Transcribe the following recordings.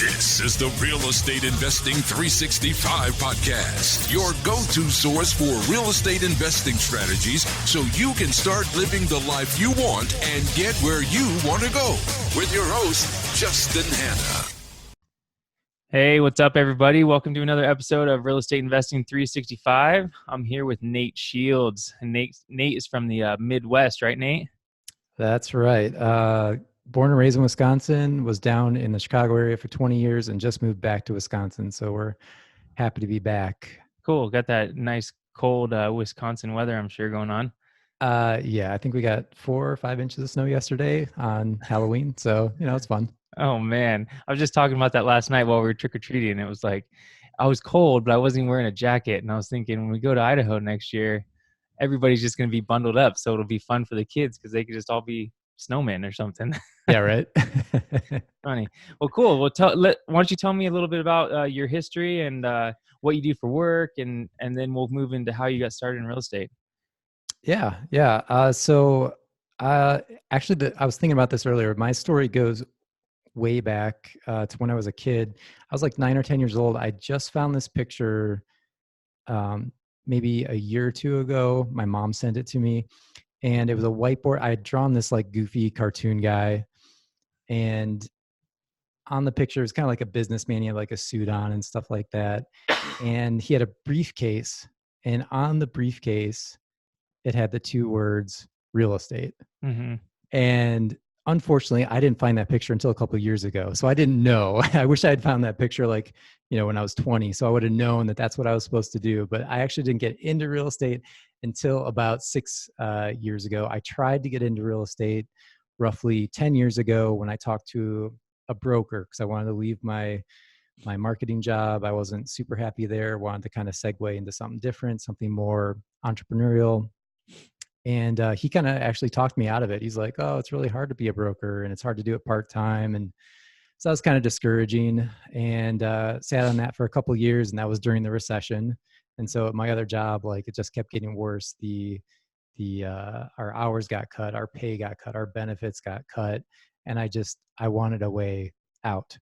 This is the Real Estate Investing 365 podcast, your go-to source for real estate investing strategies so you can start living the life you want and get where you want to go. With your host, Justin Hanna. Hey, what's up, everybody? Welcome to another episode of Real Estate Investing 365. I'm here with Nate Shields. And Nate is from the Midwest, right, Nate? That's right. Born and raised in Wisconsin, was down in the Chicago area for 20 years and just moved back to Wisconsin. So we're happy to be back. Cool. Got that nice cold Wisconsin weather, I'm sure, going on. Yeah, I think we got 4 or 5 inches of snow yesterday on Halloween. So, it's fun. Oh, man. I was just talking about that last night while we were trick-or-treating. It was like, I was cold, but I wasn't even wearing a jacket. And I was thinking, when we go to Idaho next year, everybody's just going to be bundled up. So it'll be fun for the kids because they could just all be snowmen or something. Yeah, right. Funny. Well, cool. Well, why don't you tell me a little bit about your history and what you do for work, and then we'll move into how you got started in real estate. Yeah. Actually, I was thinking about this earlier. My story goes way back to when I was a kid. I was like 9 or 10 years old. I just found this picture maybe a year or two ago. My mom sent it to me, and it was a whiteboard. I had drawn this like goofy cartoon guy, and on the picture, it was kind of like a businessman. He had like a suit on and stuff like that. And he had a briefcase, and on the briefcase, it had the 2 words real estate. Mm-hmm. And unfortunately, I didn't find that picture until a couple of years ago. So I didn't know. I wish I had found that picture when I was 20. So I would have known that that's what I was supposed to do. But I actually didn't get into real estate until about 6 years ago. I tried to get into real estate roughly 10 years ago when I talked to a broker because I wanted to leave my marketing job. I wasn't super happy there. Wanted to kind of segue into something different, something more entrepreneurial. And he kind of actually talked me out of it. He's like, oh, it's really hard to be a broker and it's hard to do it part-time. And so that was kind of discouraging, and sat on that for a couple of years. And that was during the recession. And so at my other job, like, it just kept getting worse. Our hours got cut, our pay got cut, our benefits got cut. And I wanted a way out.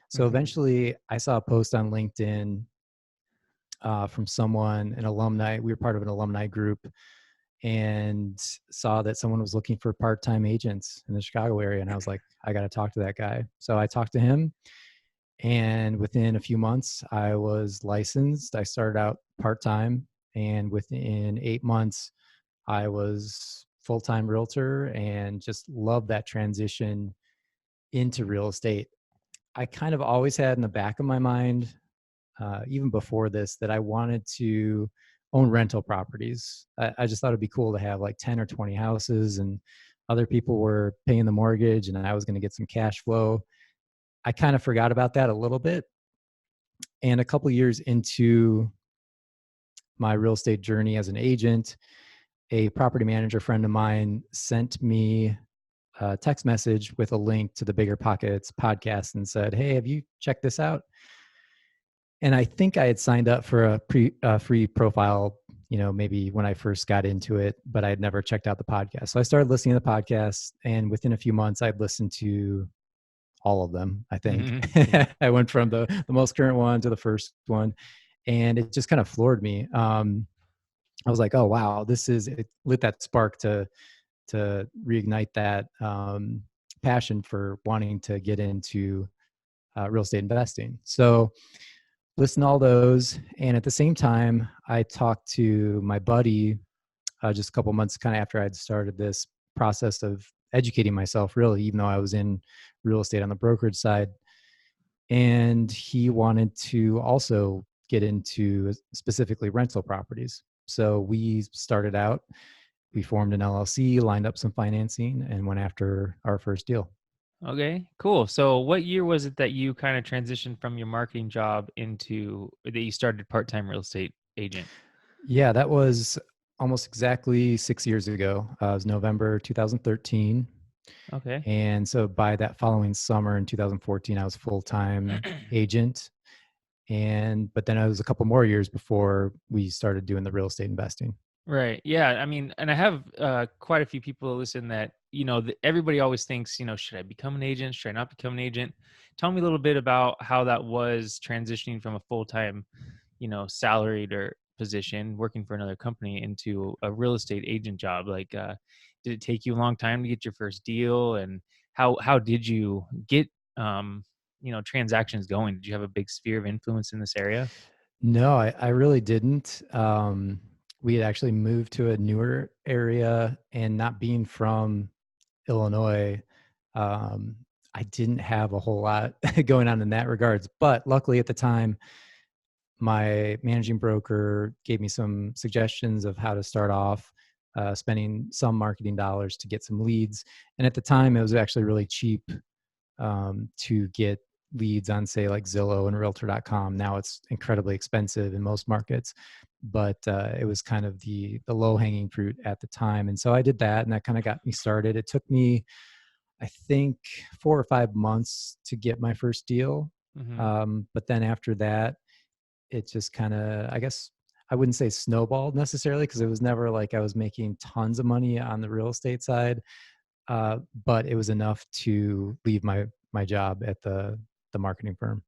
So eventually I saw a post on LinkedIn from someone, an alumni. We were part of an alumni group, and saw that someone was looking for part-time agents in the Chicago area. And I was like, I got to talk to that guy. So I talked to him, and within a few months I was licensed. I started out part-time, and within 8 months I was full-time realtor, and just loved that transition into real estate. I kind of always had in the back of my mind, even before this, that I wanted to own rental properties. I just thought it'd be cool to have like 10 or 20 houses, and other people were paying the mortgage and I was going to get some cash flow. I kind of forgot about that a little bit. And a couple of years into my real estate journey as an agent, a property manager friend of mine sent me a text message with a link to the BiggerPockets podcast and said, hey, have you checked this out? And I think I had signed up for a free profile, maybe when I first got into it, but I had never checked out the podcast. So I started listening to the podcast, and within a few months, I'd listened to all of them, I think. Mm-hmm. I went from the most current one to the first one, and it just kind of floored me. I was like, oh, wow, it lit that spark to reignite that passion for wanting to get into real estate investing. So listen to all those. And at the same time, I talked to my buddy just a couple months kind of after I'd started this process of educating myself, really, even though I was in real estate on the brokerage side. And he wanted to also get into specifically rental properties. So we started out, we formed an LLC, lined up some financing, and went after our first deal. Okay, cool. So what year was it that you kind of transitioned from your marketing job that you started part-time real estate agent? Yeah, that was almost exactly 6 years ago. It was November 2013. Okay. And so by that following summer in 2014, I was full-time agent. But then it was a couple more years before we started doing the real estate investing. Right. Yeah. I mean, and I have quite a few people listen that, everybody always thinks, should I become an agent? Should I not become an agent? tell me a little bit about how that was transitioning from a full-time, salaried or position working for another company into a real estate agent job. Like, did it take you a long time to get your first deal? And how did you get, transactions going? Did you have a big sphere of influence in this area? No, I really didn't. We had actually moved to a newer area, and not being from Illinois, um, I didn't have a whole lot going on in that regards. But luckily at the time, my managing broker gave me some suggestions of how to start off, spending some marketing dollars to get some leads. And at the time, it was actually really cheap to get leads on, say, like Zillow and Realtor.com. Now it's incredibly expensive in most markets, but it was kind of the low hanging fruit at the time. And so I did that, and that kind of got me started. It took me, I think, 4 or 5 months to get my first deal. But then after that, it just kind of, I guess, I wouldn't say snowballed necessarily, because it was never like I was making tons of money on the real estate side. But it was enough to leave my job at the marketing firm.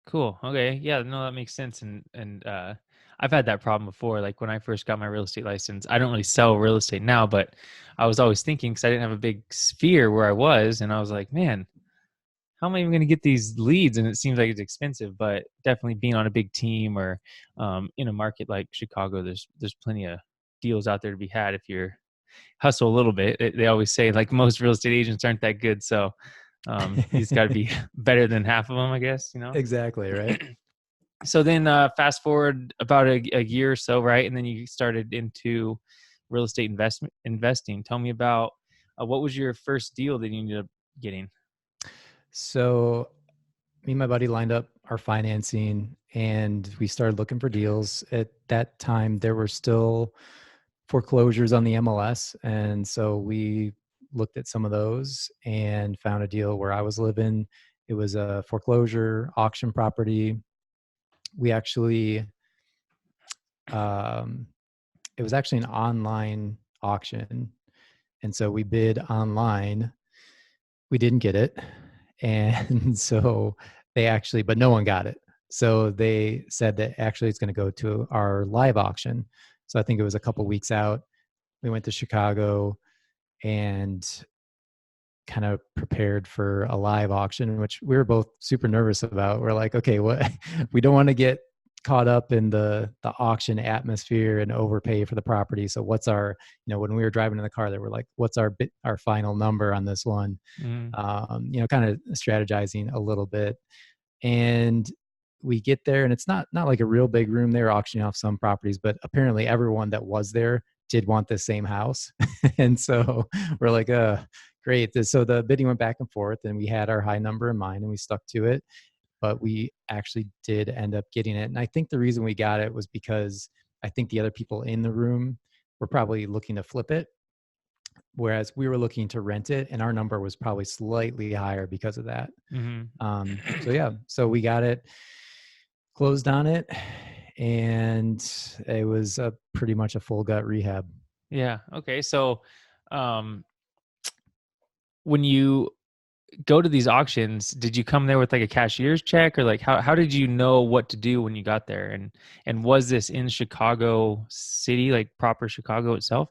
Cool. Okay. Yeah, no, that makes sense. And I've had that problem before. Like when I first got my real estate license, I don't really sell real estate now, but I was always thinking, because I didn't have a big sphere where I was, and I was like, man, how am I even going to get these leads? And it seems like it's expensive, but definitely being on a big team or in a market like Chicago, there's plenty of deals out there to be had if you're hustle a little bit. They always say like most real estate agents aren't that good, so you just got to be better than half of them, I guess. Exactly, right. So then fast forward about a year or so, right? And then you started into real estate investing. Tell me about what was your first deal that you ended up getting? So me and my buddy lined up our financing, and we started looking for deals. At that time, there were still foreclosures on the MLS. And so we looked at some of those and found a deal where I was living. It was a foreclosure auction property. We actually, it was actually an online auction. And so we bid online. We didn't get it. And so but no one got it. So they said that actually it's going to go to our live auction. So I think it was a couple weeks out. We went to Chicago and kind of prepared for a live auction, which we were both super nervous about. We're like, okay, what? We don't want to get caught up in the auction atmosphere and overpay for the property. So what's our, when we were driving in the car, they were like, what's our final number on this one? Kind of strategizing a little bit. And we get there, and it's not like a real big room. They were auctioning off some properties, but apparently everyone that was there did want the same house. And so we're like, great. So the bidding went back and forth, and we had our high number in mind and we stuck to it, but we actually did end up getting it. And I think the reason we got it was because I think the other people in the room were probably looking to flip it, whereas we were looking to rent it, and our number was probably slightly higher because of that. So we got it, closed on it, and it was pretty much a full gut rehab. Yeah. Okay. So when you go to these auctions, did you come there with like a cashier's check, or like how did you know what to do when you got there? And was this in Chicago city, like proper Chicago itself?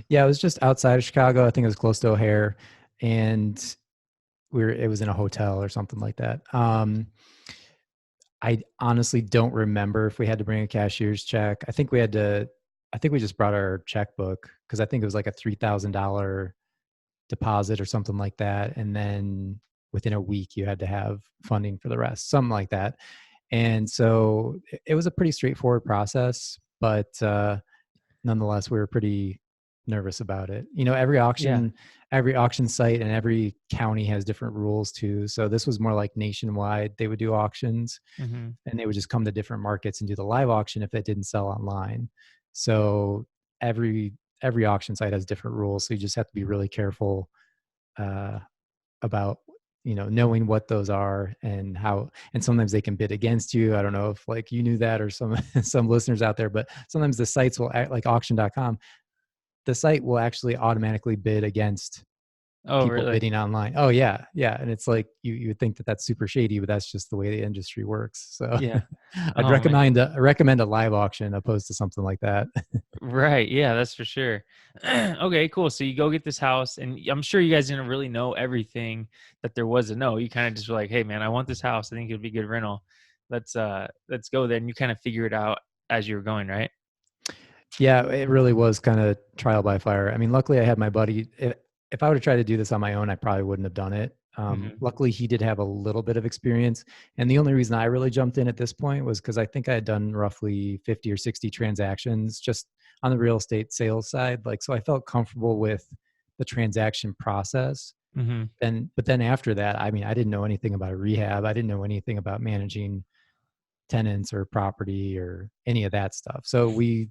Yeah, it was just outside of Chicago. I think it was close to O'Hare, and it was in a hotel or something like that. I honestly don't remember if we had to bring a cashier's check. I think we just brought our checkbook, because I think it was like a $3,000 deposit or something like that. And then within a week you had to have funding for the rest, something like that. And so it was a pretty straightforward process, but nonetheless, we were pretty nervous about it. Every auction site and every county has different rules too. So this was more like nationwide. They would do auctions, and they would just come to different markets and do the live auction if it didn't sell online. So every auction site has different rules. So you just have to be really careful about, knowing what those are and how, and sometimes they can bid against you. I don't know if like you knew that, or some listeners out there, but sometimes the sites will act like auction.com. The site will actually automatically bid against Oh, people really? bidding online. Oh yeah, yeah. And it's like you would think that that's super shady, but that's just the way the industry works. So Yeah. I'd Oh man. recommend a live auction opposed to something like that. Right. Yeah, that's for sure. Okay, cool. So you go get this house, and I'm sure you guys didn't really know everything that there was to know. You kind of just were like, "Hey, man, I want this house. I think it'd be a good rental. Let's go there." And you kind of figure it out as you were going, right? Yeah, it really was kind of trial by fire. I mean, luckily I had my buddy. If I would have tried to do this on my own, I probably wouldn't have done it. Hmm. Luckily, he did have a little bit of experience. And the only reason I really jumped in at this point was because I think I had done roughly 50 or 60 transactions just on the real estate sales side. Like, so I felt comfortable with the transaction process. Hmm. But then after that, I mean, I didn't know anything about a rehab. I didn't know anything about managing tenants or property or any of that stuff. So we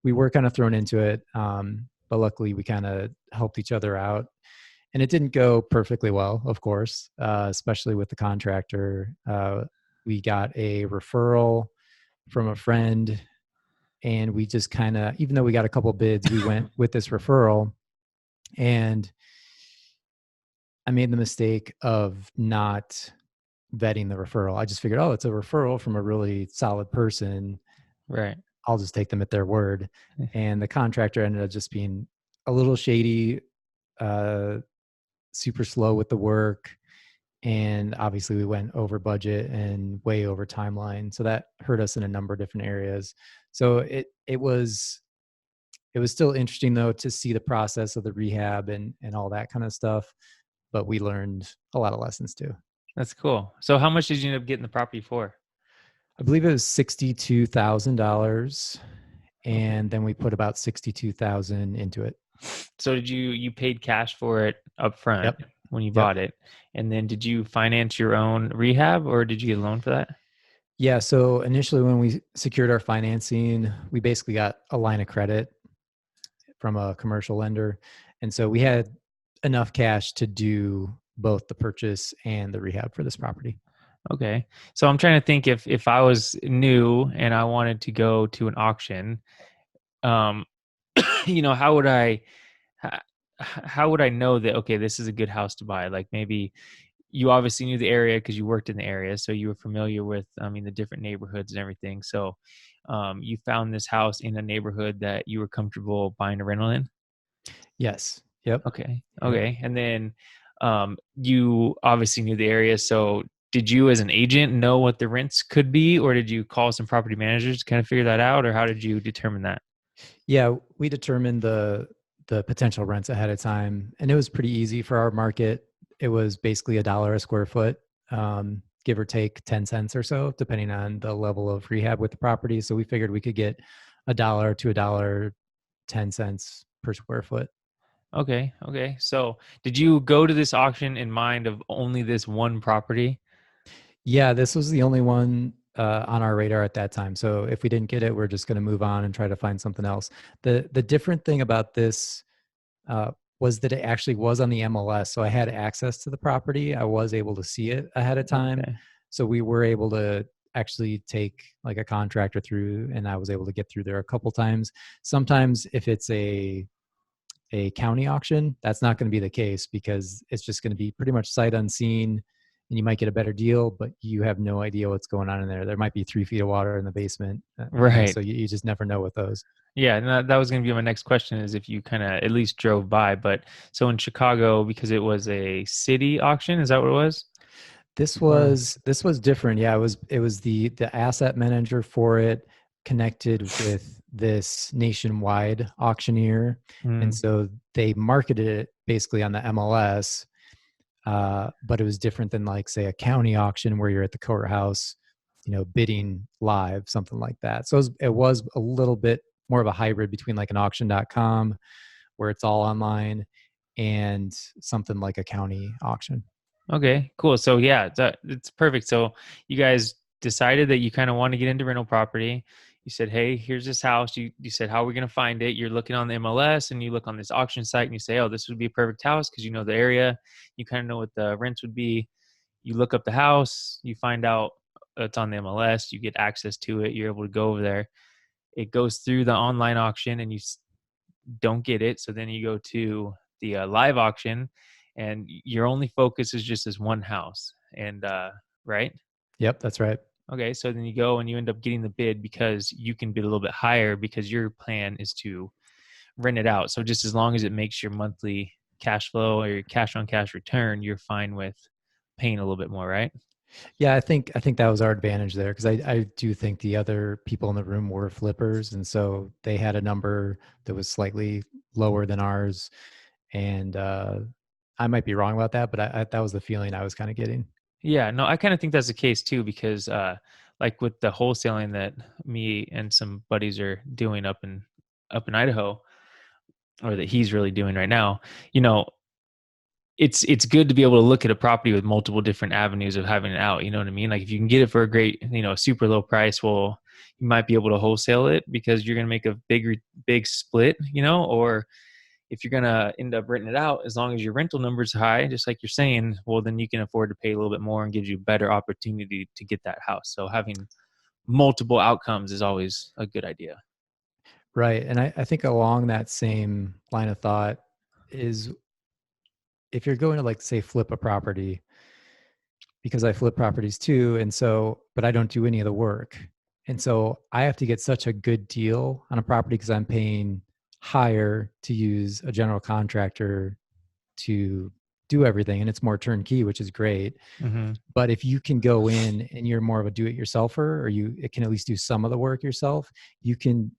were kind of thrown into it, but luckily we kind of helped each other out. And it didn't go perfectly well, of course, especially with the contractor. We got a referral from a friend, and we just kind of, even though we got a couple bids, we went with this referral. And I made the mistake of not vetting the referral. I just figured, oh, it's a referral from a really solid person. Right. I'll just take them at their word. And the contractor ended up just being a little shady, uh, super slow with the work. And obviously we went over budget and way over timeline. So that hurt us in a number of different areas. So it was still interesting though to see the process of the rehab and all that kind of stuff. But we learned a lot of lessons too. That's cool. So how much did you end up getting the property for? I believe it was $62,000, Okay. and then we put about 62,000 into it. So did you paid cash for it up front Yep. when you Yep. bought it? And then did you finance your own rehab, or did you get a loan for that? Yeah. So initially, when we secured our financing, we basically got a line of credit from a commercial lender. And so we had enough cash to do both the purchase and the rehab for this property. Okay. So I'm trying to think if I was new and I wanted to go to an auction, um, how would ho- how would I know that, okay, this is a good house to buy? Like maybe you obviously knew the area because you worked in the area, so you were familiar with, I mean, the different neighborhoods and everything. So you found this house in a neighborhood that you were comfortable buying a rental in. Yes. Yep. Okay. Yep. Okay. And then you obviously knew the area. So did you as an agent know what the rents could be, or did you call some property managers to kind of figure that out, or how did you determine that? Yeah. We determined the potential rents ahead of time, and it was pretty easy for our market. It was basically $1 a square foot, give or take 10 cents or so, depending on the level of rehab with the property. So we figured we could get $1 to $1.10 per square foot. Okay. Okay. So did you go to this auction in mind of only this one property? Yeah, this was the only one on our radar at that time. So if we didn't get it, we're just going to move on and try to find something else. The different thing about this uh, was that it actually was on the MLS, so I had access to the property. I was able to see it ahead of time, Okay. so we were able to actually take like a contractor through, and I was able to get through there a couple times. Sometimes if it's a county auction, that's not going to be the case because it's just going to be pretty much sight unseen, and you might get a better deal, but you have no idea what's going on in there. There might be 3 feet of water in the basement, Right. so you just never know with those. Yeah, and that was going to be my next question is if you kind of at least drove by. But so in Chicago, because it was a city auction, is that what it was? Or This was different. Yeah, it was the asset manager for it connected with this nationwide auctioneer, and mm, so they marketed it basically on the MLS. But it was different than like say a county auction where you're at the courthouse, bidding live, something like that. So it was a little bit more of a hybrid between like an auction.com where it's all online and something like a county auction. okay, cool. So yeah, it's perfect. So you guys decided that you kind of want to get into rental property. You said, "Hey, here's this house." You said, "How are we going to find it?" You're looking on the MLS and you look on this auction site and you say, "Oh, this would be a perfect house because you know the area. You kind of know what the rents would be." You look up the house, you find out it's on the MLS, you get access to it, you're able to go over there. It goes through the online auction and you don't get it. So then you go to the live auction and your only focus is just this one house. And right? Yep, that's right. Okay, so then you go and you end up getting the bid because you can bid a little bit higher because your plan is to rent it out. So just as long as it makes your monthly cash flow or your cash on cash return, you're fine with paying a little bit more, right? Yeah, I think that was our advantage there, because I do think the other people in the room were flippers, and so they had a number that was slightly lower than ours, and I might be wrong about that, but that was the feeling I was kind of getting. Yeah, no, I kind of think that's the case too, because like with the wholesaling that me and some buddies are doing up in Idaho, or that he's really doing right now, you know, it's good to be able to look at a property with multiple different avenues of having it out. You know what I mean? Like if you can get it for a great, super low price, well, you might be able to wholesale it because you're going to make a big split, or if you're going to end up renting it out, as long as your rental numbers high, just like you're saying, well, then you can afford to pay a little bit more and gives you better opportunity to get that house. So having multiple outcomes is always a good idea. Right. And I think along that same line of thought is, if you're going to, like, say, flip a property, because I flip properties too. And so, but I don't do any of the work. And so I have to get such a good deal on a property because I'm paying higher to use a general contractor to do everything. And it's more turnkey, which is great. Mm-hmm. But if you can go in and you're more of a do-it-yourselfer, or you it can at least do some of the work yourself, you can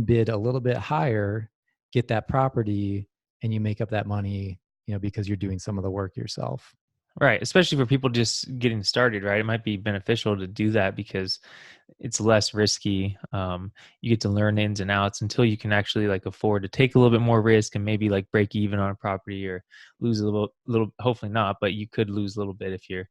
bid a little bit higher, get that property, and you make up that money, because you're doing some of the work yourself. Right. Especially for people just getting started, right? It might be beneficial to do that because it's less risky. You get to learn the ins and outs until you can actually like afford to take a little bit more risk and maybe like break even on a property or lose a little, hopefully not, but you could lose a little bit if you're,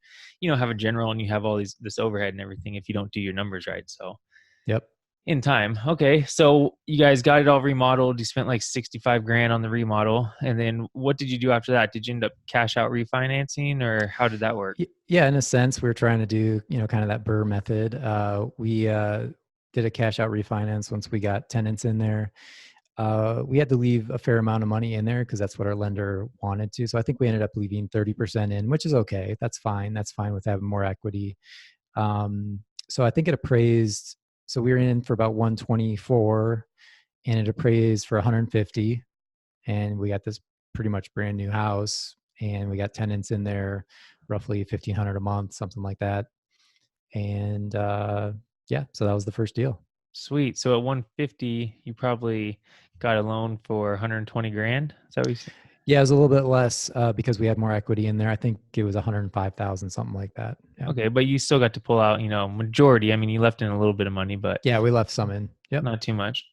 have a general and you have all this overhead and everything if you don't do your numbers right. So Yep. in time. Okay. So you guys got it all remodeled. You spent like 65 grand on the remodel. And then what did you do after that? Did you end up cash out refinancing, or how did that work? Yeah, in a sense, we were trying to do, kind of that Burr method. We did a cash out refinance once we got tenants in there. We had to leave a fair amount of money in there because that's what our lender wanted to. So I think we ended up leaving 30% in, which is okay. That's fine. That's fine with having more equity. So I think it appraised. So we were in for about 124, and it appraised for 150. And we got this pretty much brand new house, and we got tenants in there, roughly 1,500 a month, something like that. And yeah, so that was the first deal. Sweet. So at 150, you probably got a loan for 120 grand. Is that what you said? Yeah, it was a little bit less because we had more equity in there. I think it was 105,000, something like that. Yeah. Okay. But you still got to pull out, majority. I mean, you left in a little bit of money, but Yeah, we left some in. Yep. not too much.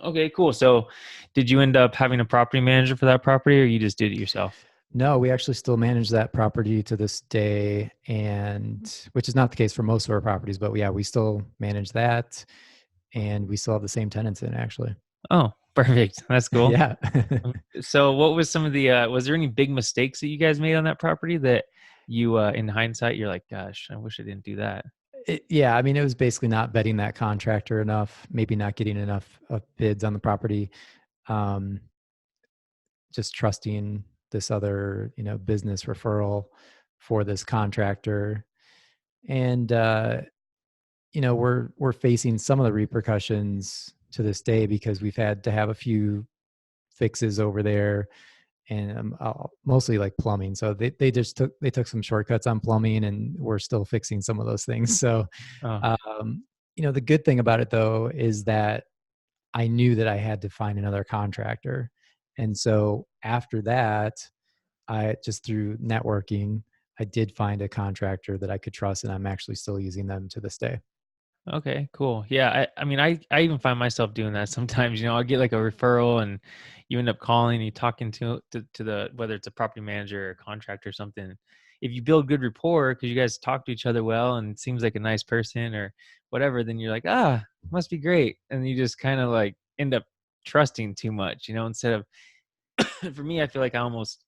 Okay, cool. So did you end up having a property manager for that property, or you just did it yourself? No, we actually still manage that property to this day, and which is not the case for most of our properties, but yeah, we still manage that, and we still have the same tenants in, actually. Oh, perfect. That's cool. Yeah. So what was some of the, was there any big mistakes that you guys made on that property that you, in hindsight, you're like, gosh, I wish I didn't do that? Yeah, I mean, it was basically not vetting that contractor enough, maybe not getting enough bids on the property, um, just trusting this other, business referral for this contractor. And we're facing some of the repercussions to this day because we've had to have a few fixes over there, and mostly like plumbing. So they took some shortcuts on plumbing, and we're still fixing some of those things. So, Oh, the good thing about it though is that I knew that I had to find another contractor, and so after that, I just through networking, I did find a contractor that I could trust, and I'm actually still using them to this day. okay, cool. Yeah. I mean, I even find myself doing that sometimes, I'll get like a referral and you end up calling, you talking to the, whether it's a property manager or a contractor or something. If you build good rapport because you guys talk to each other well and it seems like a nice person or whatever, then you're like, must be great. And you just kind of like end up trusting too much, instead of, for me, I feel like I almost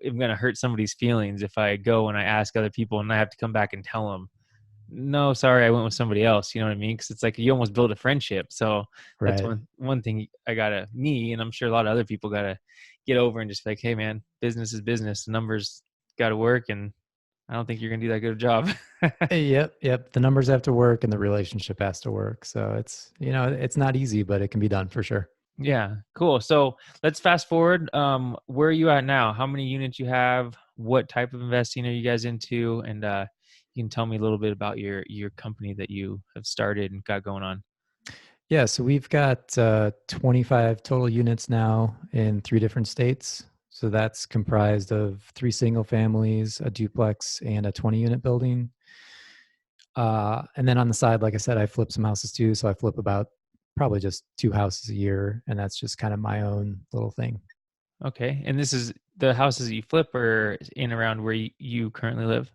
am going to hurt somebody's feelings if I go and I ask other people and I have to come back and tell them, no, sorry, I went with somebody else. You know what I mean? Because it's like you almost build a friendship. So that's Right. one thing I gotta, me, and I'm sure a lot of other people gotta get over and just be like, hey man, business is business. The numbers got to work, and I don't think you're gonna do that good a job. Yep. The numbers have to work and the relationship has to work. So it's, it's not easy, but it can be done for sure. Yeah, cool. So let's fast forward. Where are you at now? How many units you have? What type of investing are you guys into? And you can tell me a little bit about your company that you have started and got going on. Yeah. So we've got 25 total units now in 3 different states. So that's comprised of 3 single families, a duplex, and a 20 unit building. And then on the side, like I said, I flip some houses too. So I flip about probably just 2 houses a year. And that's just kind of my own little thing. Okay. And this is the houses that you flip or in around where you currently live?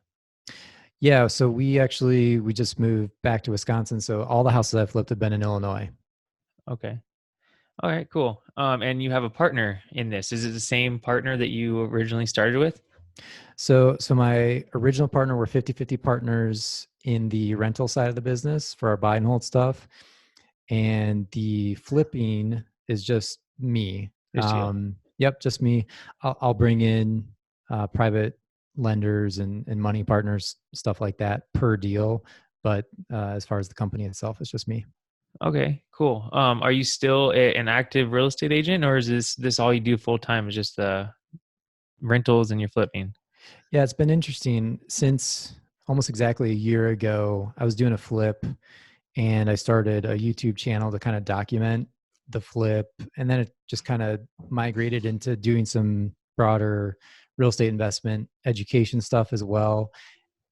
Yeah. So we just moved back to Wisconsin. So all the houses I've flipped have been in Illinois. Okay. All right, cool. And you have a partner in this. Is it the same partner that you originally started with? So my original partner were 50-50 partners in the rental side of the business for our buy and hold stuff. And the flipping is just me. Just you. Yep, just me. I'll bring in private lenders and money partners, stuff like that per deal. But as far as the company itself, it's just me. Okay, cool. Are you still an active real estate agent, or is this all you do full time? Is just the rentals and you're flipping? Yeah, it's been interesting since almost exactly a year ago. I was doing a flip and I started a YouTube channel to kind of document the flip. And then it just kind of migrated into doing some broader real estate investment education stuff as well.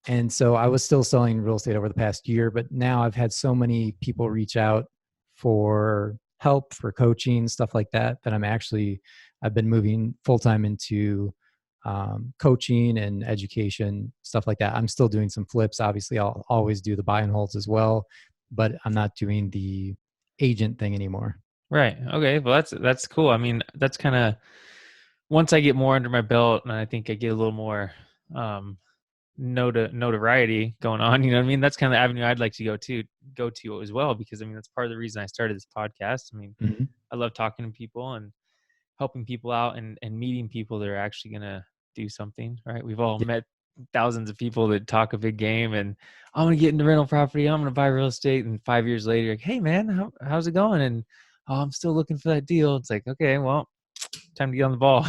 And so I was still selling real estate over the past year, but now I've had so many people reach out for help, for coaching, stuff like that, that I've been moving full time into coaching and education, stuff like that. I'm still doing some flips. Obviously, I'll always do the buy and holds as well, but I'm not doing the agent thing anymore. Right. Okay. Well, that's cool. I mean, that's kind of once I get more under my belt, and I think I get a little more um, notoriety going on. You know what I mean? That's kind of the avenue I'd like to go to as well, because I mean that's part of the reason I started this podcast. I mean, Mhm. I love talking to people and helping people out and meeting people that are actually gonna do something. Right? We've all Yeah. met thousands of people that talk a big game and I'm gonna get into rental property. I'm gonna buy real estate. And 5 years later, like, hey man, how's it going? And oh, I'm still looking for that deal. It's like, okay, well, time to get on the ball.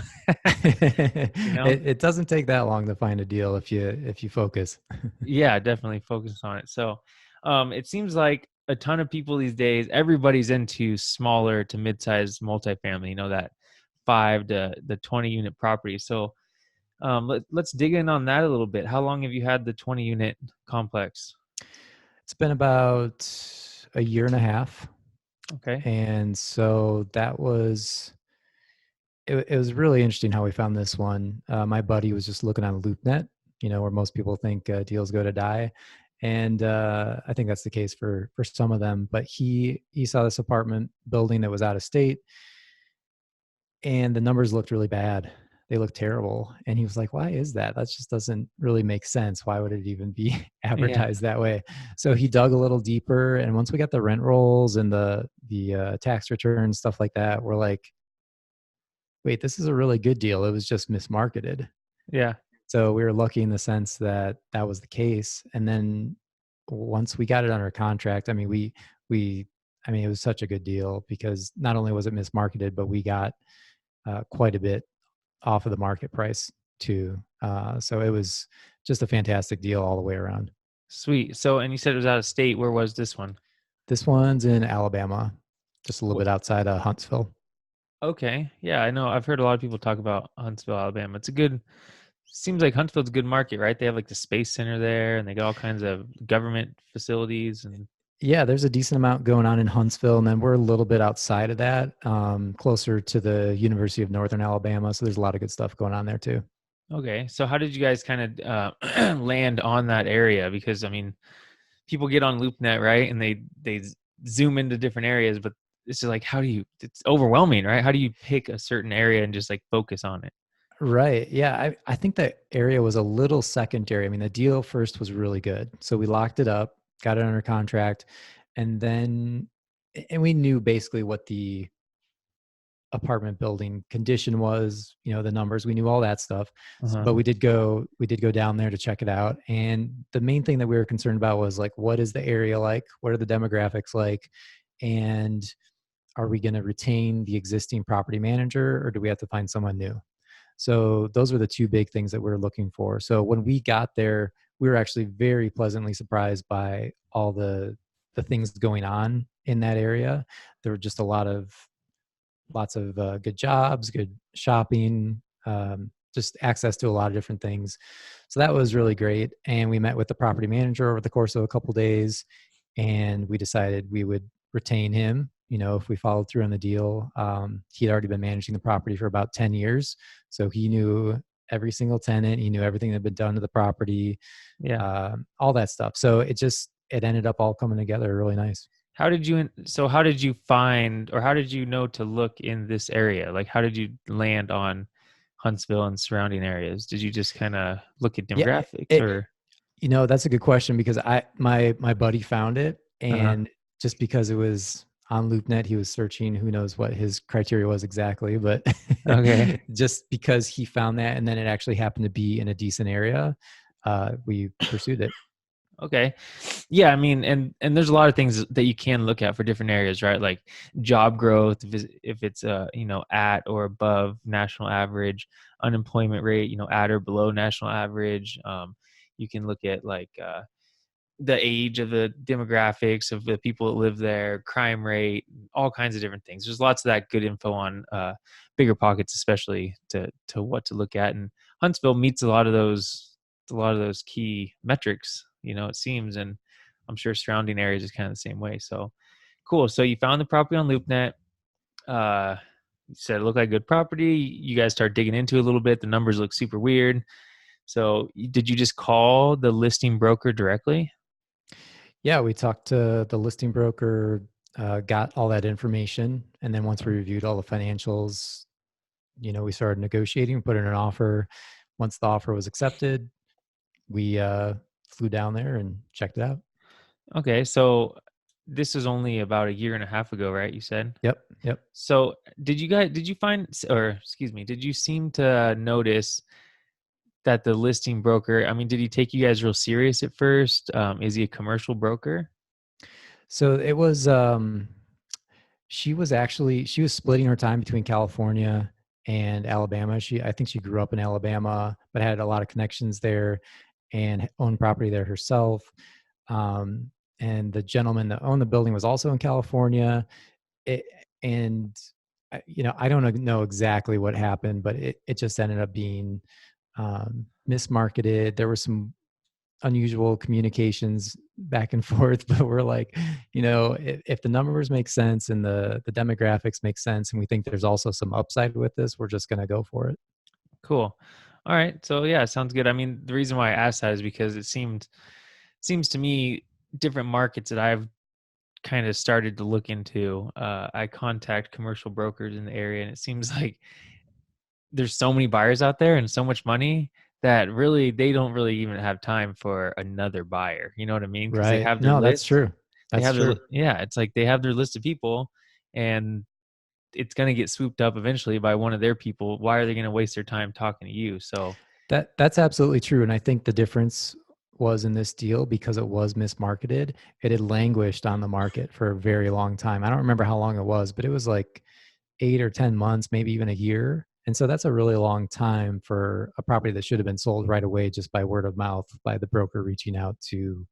You know? It doesn't take that long to find a deal if you focus. Yeah, definitely focus on it. So it seems like a ton of people these days, everybody's into smaller to mid-sized multifamily, that 5 to the 20 unit property. So let's dig in on that a little bit. How long have you had the 20 unit complex? It's been about a year and a half. Okay. And so it was really interesting how we found this one. My buddy was just looking on LoopNet, where most people think deals go to die, and I think that's the case for some of them. But he saw this apartment building that was out of state, and the numbers looked really bad. They looked terrible, and he was like, "Why is that? That just doesn't really make sense. Why would it even be Yeah. advertised that way?" So he dug a little deeper, and once we got the rent rolls and the tax returns, stuff like that, we're like, wait, this is a really good deal. It was just mismarketed. Yeah. So we were lucky in the sense that that was the case. And then once we got it under contract, I mean, it was such a good deal because not only was it mismarketed, but we got quite a bit off of the market price too. So it was just a fantastic deal all the way around. Sweet. So, and you said it was out of state. Where was this one? This one's in Alabama, just a little bit outside of Huntsville. Okay. Yeah, I know. I've heard a lot of people talk about Huntsville, Alabama. Seems like Huntsville's a good market, right? They have like the Space Center there and they got all kinds of government facilities and Yeah, there's a decent amount going on in Huntsville, and then we're a little bit outside of that, closer to the University of Northern Alabama. So there's a lot of good stuff going on there too. okay. So how did you guys kind of land on that area? Because I mean, people get on LoopNet, right? And they zoom into different areas, but it's just like it's overwhelming, right? How do you pick a certain area and just like focus on it? Right. Yeah. I think that area was a little secondary. I mean, the deal first was really good. So we locked it up, got it under contract, and then, and we knew basically what the apartment building condition was, the numbers, we knew all that stuff. Uh-huh. But we did go down there to check it out. And the main thing that we were concerned about was like, what is the area like? What are the demographics like? And are we going to retain the existing property manager, or do we have to find someone new? So those were the two big things that we were looking for. So when we got there, we were actually very pleasantly surprised by all the things going on in that area. There were just lots of good jobs, good shopping, just access to a lot of different things. So that was really great. And we met with the property manager over the course of a couple of days, and we decided we would retain him. If we followed through on the deal. He'd already been managing the property for about 10 years. So he knew every single tenant. He knew everything that had been done to the property, all that stuff. So it ended up all coming together really nice. How did you find, or how did you know to look in this area? Like, how did you land on Huntsville and surrounding areas? Did you just kind of look at demographics or? That's a good question, because my buddy found it, and just because it was on LoopNet, he was searching, who knows what his criteria was exactly, but Okay. just because he found that, and then it actually happened to be in a decent area, we pursued it. Okay. Yeah. I mean, and there's a lot of things that you can look at for different areas, right? Like job growth, if it's at or above national average, unemployment rate, at or below national average. You can look at like, the age of the demographics of the people that live there, crime rate, all kinds of different things. There's lots of that good info on BiggerPockets, especially to what to look at. And Huntsville meets a lot of those key metrics, it seems, and I'm sure surrounding areas is kind of the same way. So cool. So you found the property on LoopNet. You said it looked like good property. You guys start digging into it a little bit. The numbers look super weird. So did you just call the listing broker directly? Yeah, we talked to the listing broker, got all that information. And then once we reviewed all the financials, we started negotiating, put in an offer. Once the offer was accepted, we flew down there and checked it out. Okay. So this was only about a year and a half ago, right? You said? Yep. So did you seem to notice that the listing broker, I mean, did he take you guys real serious at first? Is he a commercial broker? So it was, she was splitting her time between California and Alabama. I think she grew up in Alabama, but had a lot of connections there and owned property there herself. And the gentleman that owned the building was also in California. I don't know exactly what happened, but it just ended up being mismarketed. There were some unusual communications back and forth, but we're like, if the numbers make sense and the demographics make sense, and we think there's also some upside with this, we're just going to go for it. Cool. All right. So yeah, sounds good. I mean, the reason why I asked that is because it seems to me different markets that I've kind of started to look into. I contact commercial brokers in the area, and it seems like there's so many buyers out there and so much money that really they don't really even have time for another buyer. You know what I mean? Because they Right. have their No, that's list. true. That's true. It's like they have their list of people, and it's going to get swooped up eventually by one of their people. Why are they going to waste their time talking to you? So That's absolutely true. And I think the difference was in this deal, because it was mismarketed, it had languished on the market for a very long time. I don't remember how long it was, but it was like 8 or 10 months, maybe even a year. And so that's a really long time for a property that should have been sold right away just by word of mouth, by the broker reaching out to,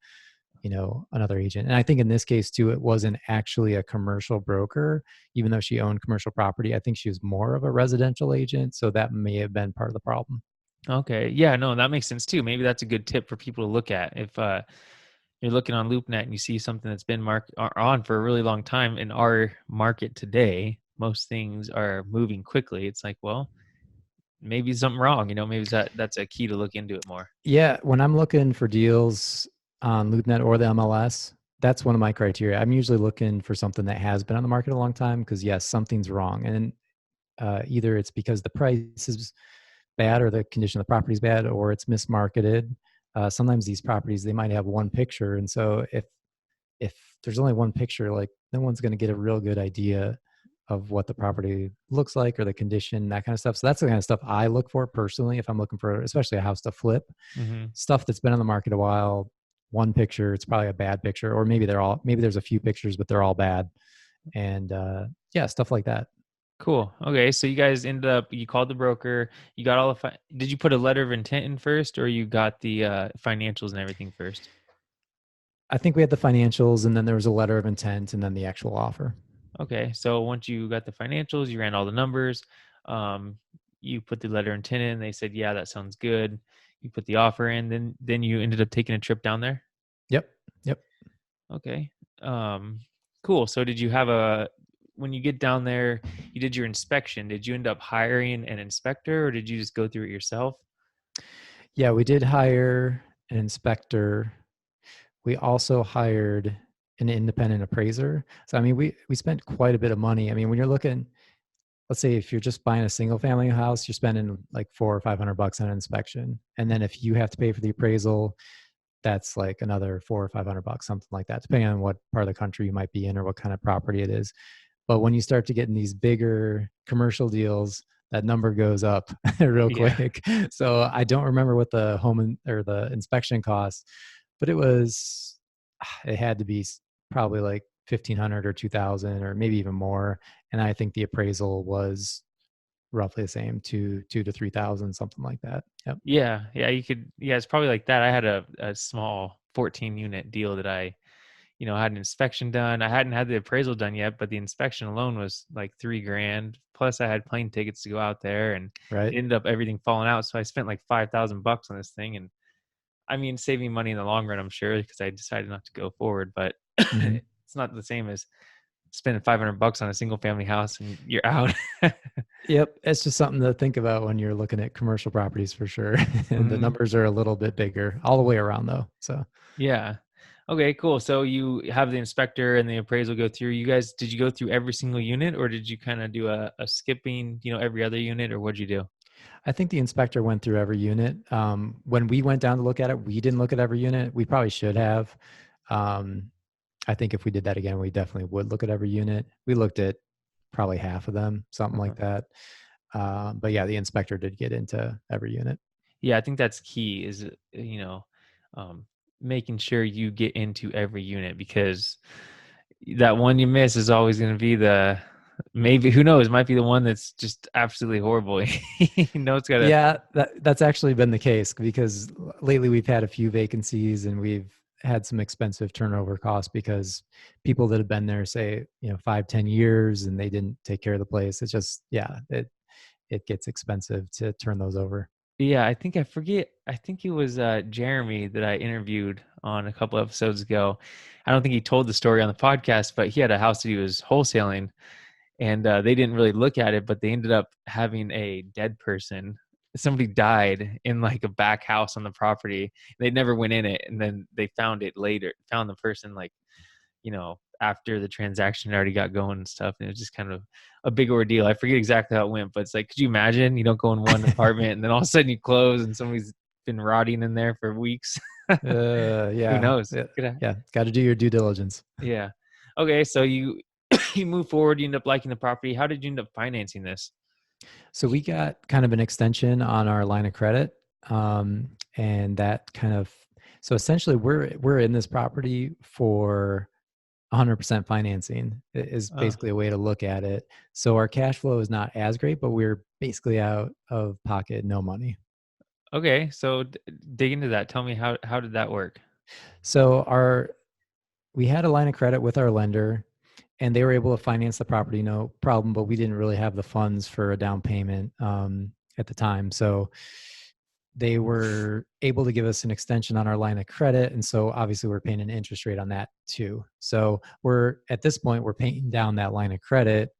another agent. And I think in this case too, it wasn't actually a commercial broker, even though she owned commercial property. I think she was more of a residential agent. So that may have been part of the problem. okay, yeah, no, that makes sense too. Maybe that's a good tip for people to look at if you're looking on LoopNet and you see something that's been on for a really long time. In our market today, most things are moving quickly. It's like, well, maybe something wrong. Maybe that's a key to look into it more. Yeah. When I'm looking for deals on LoopNet or the MLS, that's one of my criteria. I'm usually looking for something that has been on the market a long time, because yes, something's wrong. And either it's because the price is bad or the condition of the property is bad, or it's mismarketed. Sometimes these properties, they might have one picture. And so if there's only one picture, like no one's going to get a real good idea of what the property looks like or the condition, that kind of stuff. So that's the kind of stuff I look for personally if I'm looking for, especially a house to flip. Mm-hmm. Stuff that's been on the market a while, one picture, it's probably a bad picture, or maybe there's a few pictures, but they're all bad. And yeah, stuff like that. Cool. Okay. So you guys ended up, you called the broker, you got all the, did you put a letter of intent in first, or you got the financials and everything first? I think we had the financials, and then there was a letter of intent, and then the actual offer. Okay. So once you got the financials, you ran all the numbers, um, you put the letter of intent in, they said, yeah, that sounds good. You put the offer in, then you ended up taking a trip down there. Yep. Yep. Okay. Um, cool. So when you get down there, you did your inspection. Did you end up hiring an inspector, or did you just go through it yourself? Yeah, we did hire an inspector. We also hired an independent appraiser. So I mean, we spent quite a bit of money. I mean, when you're looking, let's say if you're just buying a single family house, you're spending like $400 or $500 on an inspection, and then if you have to pay for the appraisal, that's like another $400 or $500, something like that, depending on what part of the country you might be in or what kind of property it is. But when you start to get in these bigger commercial deals, that number goes up real Yeah. quick. So I don't remember what the or the inspection costs, but it had to be probably like 1,500 or 2,000 or maybe even more. And I think the appraisal was roughly the same, two to 3,000, something like that. Yep. Yeah. Yeah. It's probably like that. I had a small 14 unit deal that I had an inspection done. I hadn't had the appraisal done yet, but the inspection alone was like $3,000. Plus I had plane tickets to go out there, and Right. it ended up everything falling out. So I spent like $5,000 on this thing. And I mean, saving money in the long run, I'm sure, because I decided not to go forward, but Mm-hmm. it's not the same as spending $500 on a single family house and you're out. Yep. It's just something to think about when you're looking at commercial properties for sure. And the Mhm. numbers are a little bit bigger all the way around though. So Yeah. Okay, cool. So you have the inspector and the appraisal go through. Did you go through every single unit, or did you kind of do a skipping, every other unit, or what'd you do? I think the inspector went through every unit. When we went down to look at it, we didn't look at every unit. We probably should have. Um, I think if we did that again, we definitely would look at every unit. We looked at probably half of them, something Uh-huh. like that. But yeah, the inspector did get into every unit. Yeah, I think that's key is, um, making sure you get into every unit, because that one you miss is always going to be maybe, who knows, might be the one that's just absolutely horrible. It's got to. Yeah, that's actually been the case because lately we've had a few vacancies and we've had some expensive turnover costs because people that have been there, say, 5-10 years, and they didn't take care of the place. It's just, yeah, it gets expensive to turn those over. Yeah, I think I forget. I think it was Jeremy that I interviewed on a couple episodes ago. I don't think he told the story on the podcast, but he had a house that he was wholesaling, and they didn't really look at it, but they ended up having a dead person. Somebody died in like a back house on the property. They never went in it, and then they found it later. Found the person like, after the transaction already got going and stuff. And it was just kind of a big ordeal. I forget exactly how it went, but it's like, could you imagine? You don't go in one apartment and then all of a sudden you close and somebody's been rotting in there for weeks. Who Yeah, knows? yeah, yeah. Got to do your due diligence. Yeah. Okay. So you you move forward, you end up liking the property. How did you end up financing this? So we got kind of an extension on our line of credit, and that kind of, so essentially we're in this property for 100% financing is Oh, basically a way to look at it. So our cash flow is not as great, but we're basically out of pocket, no money. okay. So dig into that. Tell me how did that work? So we had a line of credit with our lender, and they were able to finance the property, no problem, but we didn't really have the funds for a down payment at the time. So they were able to give us an extension on our line of credit. And so obviously we're paying an interest rate on that too. So at this point, we're paying down that line of credit,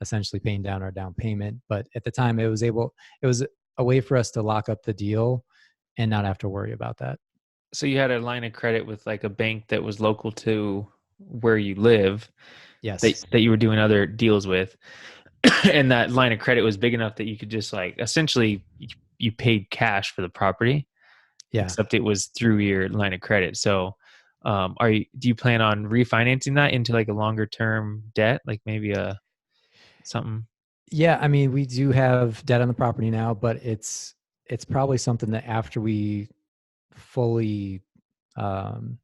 essentially paying down our down payment. But at the time it was a way for us to lock up the deal and not have to worry about that. So you had a line of credit with like a bank that was local to where you live, that Yes. that you were doing other deals with. And that line of credit was big enough that you could just like essentially you paid cash for the property, Yeah. except it was through your line of credit. So do you plan on refinancing that into like a longer term debt, like maybe a something? Yeah, I mean, we do have debt on the property now, but it's probably something that after we fully um,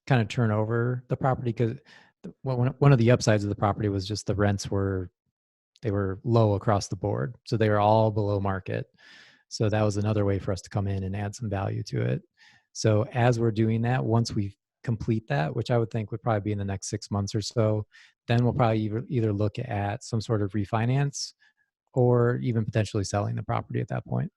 kind of turn over the property, because one of the upsides of the property was just the rents were they were low across the board, so they were all below market. So that was another way for us to come in and add some value to it. So as we're doing that, once we complete that, which I would think would probably be in the next 6 months or so, then we'll probably either look at some sort of refinance or even potentially selling the property at that point.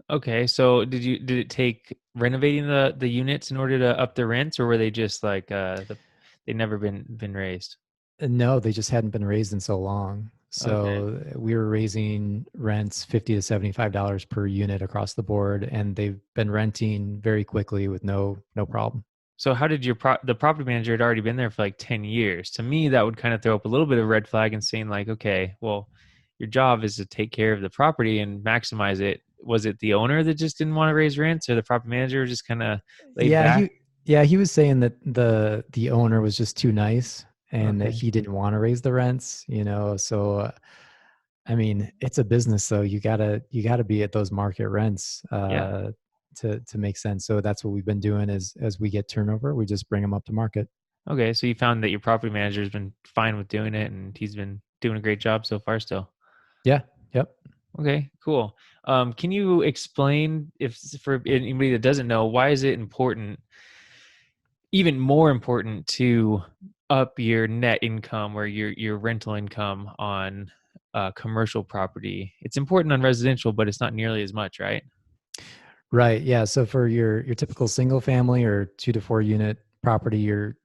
Okay, so did it take renovating the units in order to up the rents, or were they just like they never been raised? No, they just hadn't been raised in so long. Okay. So we were raising rents $50 to $75 per unit across the board, and they've been renting very quickly with no problem. So how did the property manager had already been there for like 10 years? To me, that would kind of throw up a little bit of red flag and saying like, okay, well, your job is to take care of the property and maximize it. Was it the owner that just didn't want to raise rents, or the property manager just kind of laid Yeah, back? he was saying that the owner was just too nice and that Okay. he didn't want to raise the rents, you know. So I mean, it's a business, so you gotta be at those market rents Yeah. to make sense. So that's what we've been doing is as we get turnover, we just bring them up to market. Okay. So you found that your property manager has been fine with doing it, and he's been doing a great job so far still. Yeah. Yep. Okay, cool. Can you explain, if for anybody that doesn't know, why is it important, even more important, to up your net income or your rental income on commercial property? It's important on residential, but it's not nearly as much, right? Right. Yeah. So for your typical single family or 2 to 4 unit property, you're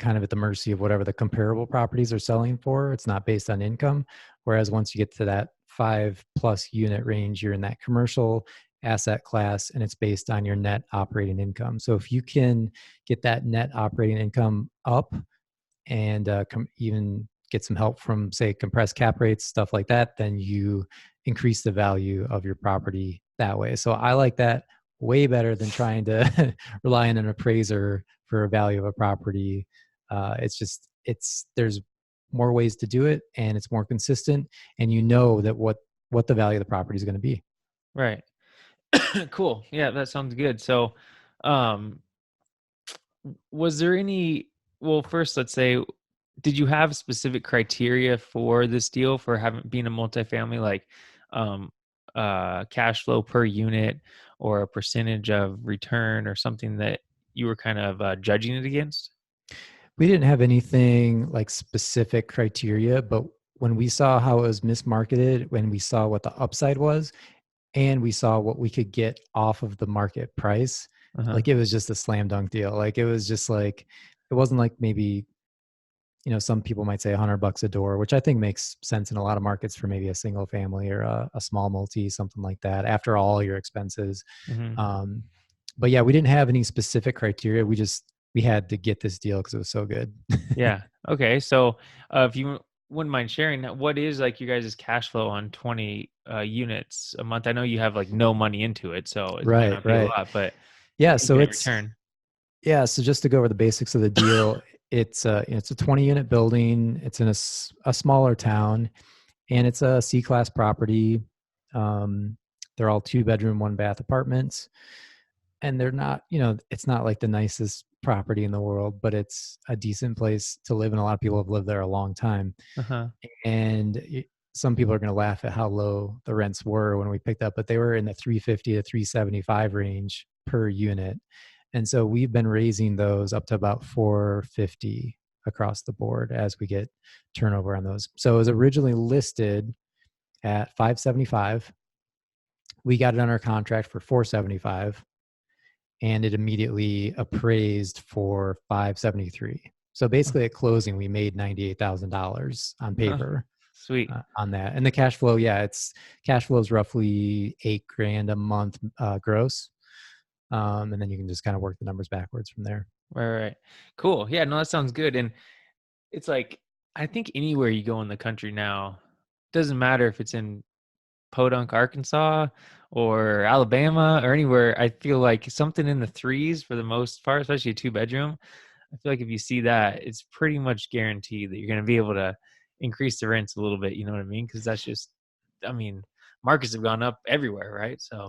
kind of at the mercy of whatever the comparable properties are selling for. It's not based on income. Whereas once you get to that 5+ unit range, you're in that commercial asset class and it's based on your net operating income. So if you can get that net operating income up and even get some help from, say, compressed cap rates, stuff like that, then you increase the value of your property that way. So I like that way better than trying to rely on an appraiser for a value of a property. It's there's more ways to do it, and it's more consistent, and you know that what the value of the property is going to be. Right. Cool. Yeah, that sounds good. So, um, was there any, well, first, let's say, did you have specific criteria for this deal for having being a multifamily, like um, cash flow per unit or a percentage of return or something that you were kind of judging it against? We didn't have anything like specific criteria, but when we saw how it was mismarketed, when we saw what the upside was, and we saw what we could get off of the market price, Uh-huh. like it was just a slam dunk deal. Like it was just like it wasn't like maybe, some people might say $100 a door, which I think makes sense in a lot of markets for maybe a single family or a small multi, something like that, after all your expenses. Hmm. Um, but yeah, we didn't have any specific criteria. We had to get this deal because it was so good. Yeah. Okay. So, if you wouldn't mind sharing, what is like your guys' cash flow on 20 units a month? I know you have like no money into it, so it might Right, not be a right. lot, but Yeah, what do you so get in it's return? yeah, so just to go over the basics of the deal, it's a 20-unit building. It's in a smaller town, and it's a C-class property. Um, they're all 2 bedroom, 1 bath apartments, and they're not, it's not like the nicest property in the world, but it's a decent place to live, and a lot of people have lived there a long time. Uh-huh. And some people are going to laugh at how low the rents were when we picked up, but they were in the 350 to 375 range per unit. And so we've been raising those up to about 450 across the board as we get turnover on those. So it was originally listed at 575. We got it under contract for 475, and it immediately appraised for 573. So basically at closing, we made $98,000 on Huh. paper Sweet. on that. And the cash flow, yeah, it's cash flow is roughly 8 grand a month gross. And then you can just kind of work the numbers backwards from there. Right. Cool. Yeah, no, that sounds good. And it's like, I think anywhere you go in the country now, doesn't matter if it's in Podunk, Arkansas, or Alabama, or anywhere. I feel like something in the threes for the most part, especially a 2 bedroom. I feel like if you see that, it's pretty much guaranteed that you're going to be able to increase the rents a little bit. You know what I mean? Because that's just, I mean, markets have gone up everywhere, right? So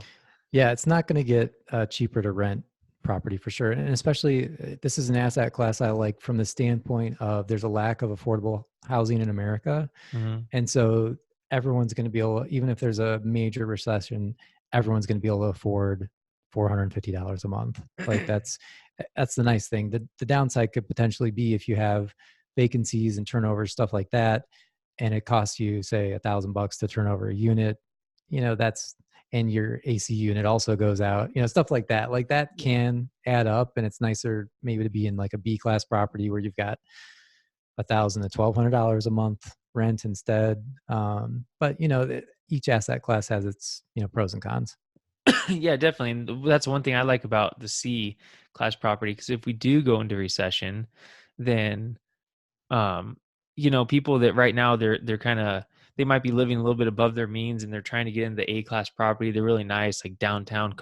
Yeah, it's not going to get cheaper to rent property for sure. And especially, this is an asset class I like from the standpoint of there's a lack of affordable housing in America. mhm. And so everyone's going to be able, even if there's a major recession, everyone's going to be able to afford $450 a month. Like that's the nice thing. The downside could potentially be if you have vacancies and turnover, stuff like that, and it costs you, say, $1,000 to turn over a unit, that's, and your AC unit also goes out, stuff like that. Like that can add up, and it's nicer maybe to be in like a B class property where you've got $1,000 to $1,200 a month rent instead. But each asset class has its pros and cons. Yeah, definitely. And that's one thing I like about the C class property, because if we do go into recession, then um, people that right now they're kind of, they might be living a little bit above their means and they're trying to get into the A class property. They're really nice, like downtown,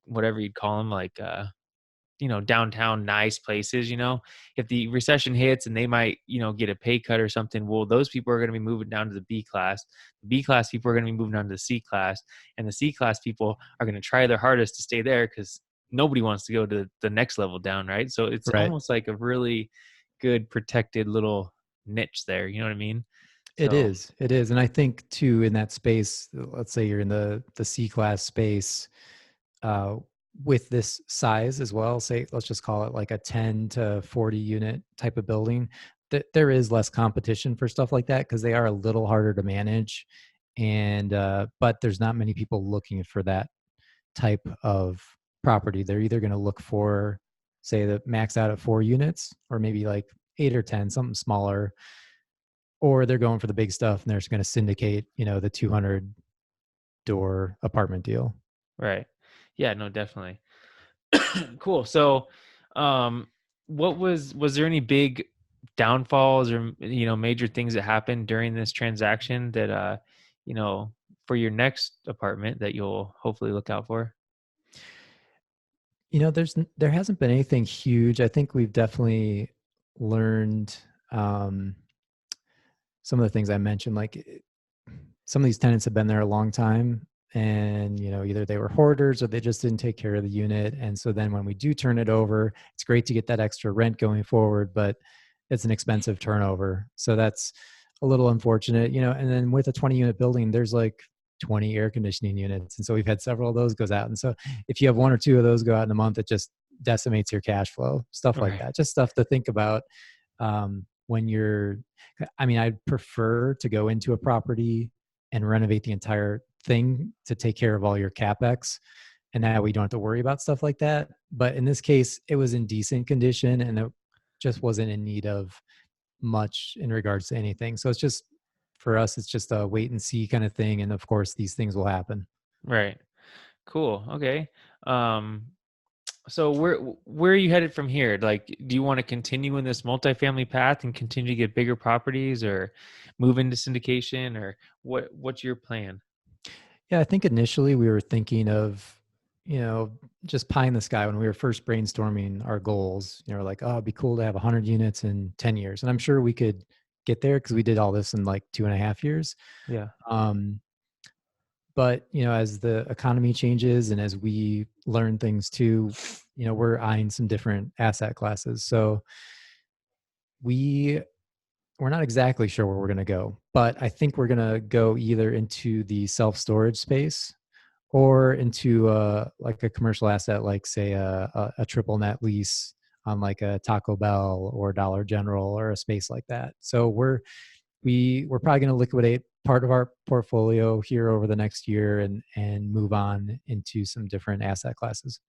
whatever you'd call them, like downtown nice places. If the recession hits and they might, get a pay cut or something, well, those people are going to be moving down to the B class. The B class people are going to be moving down to the C class, and the C class people are going to try their hardest to stay there because nobody wants to go to the next level down, right? So it's Right. almost like a really good protected little niche there. You know what I mean? It So is. It is. And I think too, in that space, let's say you're in the C class space, uh, with this size as well, say, let's just call it like a 10 to 40 unit type of building, that there is less competition for stuff like that because they are a little harder to manage. And, but there's not many people looking for that type of property. They're either going to look for, say, the max out at 4 units or maybe like 8 or 10, something smaller, or they're going for the big stuff and they're just going to syndicate, the 200 door apartment deal. right. Yeah, no, definitely. Cool. So, um, was there any big downfalls or major things that happened during this transaction that you know for your next apartment that you'll hopefully look out for? There hasn't been anything huge. I think we've definitely learned um, some of the things I mentioned. Like some of these tenants have been there a long time, and either they were hoarders or they just didn't take care of the unit. And so then when we do turn it over, it's great to get that extra rent going forward, but it's an expensive turnover. So that's a little unfortunate. And then with a 20 unit building, there's like 20 air conditioning units, and so we've had several of those goes out. And so if you have one or two of those go out in a month, it just decimates your cash flow, stuff like Right. that. Just stuff to think about when you're, I mean, I'd prefer to go into a property and renovate the entire thing to take care of all your capex, and that way you don't have to worry about stuff like that. But in this case, it was in decent condition and it just wasn't in need of much in regards to anything. So it's just, for us, it's just a wait and see kind of thing. And of course, these things will happen. Right. Cool. Okay. Um, so where are you headed from here? Like, do you want to continue in this multifamily path and continue to get bigger properties, or move into syndication, or what's your plan? Yeah, I think initially we were thinking of, just pie in the sky when we were first brainstorming our goals. Like, oh, it'd be cool to have 100 units in 10 years. And I'm sure we could get there because we did all this in like 2.5 years. Yeah. Um, but, as the economy changes and as we learn things too, we're eyeing some different asset classes. So we we're not exactly sure where we're going to go, but I think we're going to go either into the self-storage space or into like a commercial asset, like say a triple net lease on like a Taco Bell or Dollar General or a space like that. So we're probably going to liquidate part of our portfolio here over the next year and move on into some different asset classes.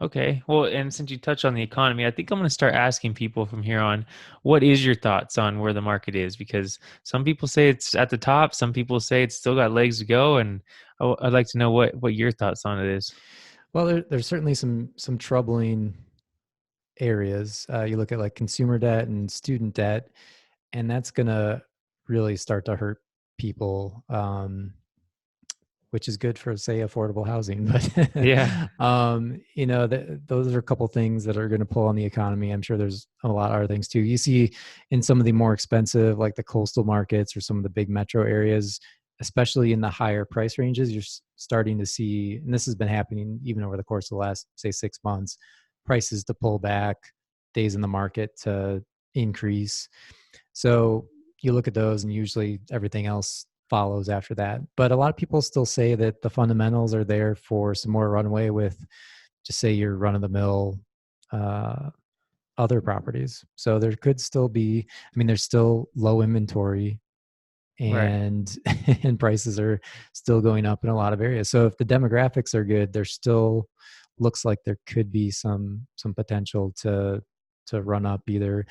Okay. Well, and since you touched on the economy, I think I'm going to start asking people from here on, what is your thoughts on where the market is? Because some people say it's at the top, some people say it's still got legs to go, and I'd like to know what your thoughts on it is. Well, there's certainly some troubling areas. You look at like consumer debt and student debt, and that's going to really start to hurt people. which is good for, say, affordable housing. But Yeah. those are a couple things that are going to pull on the economy. I'm sure there's a lot of other things too. You see in some of the more expensive, like the coastal markets or some of the big metro areas, especially in the higher price ranges, you're starting to see, and this has been happening even over the course of the last, say, 6 months, prices to pull back, days in the market to increase. So you look at those and usually everything else follows after that. But a lot of people still say that the fundamentals are there for some more runway with, just say, your run of the mill uh, other properties. So there could still be, I mean, there's still low inventory Right. and and prices are still going up in a lot of areas. So if the demographics are good, there still looks like there could be some potential to run up either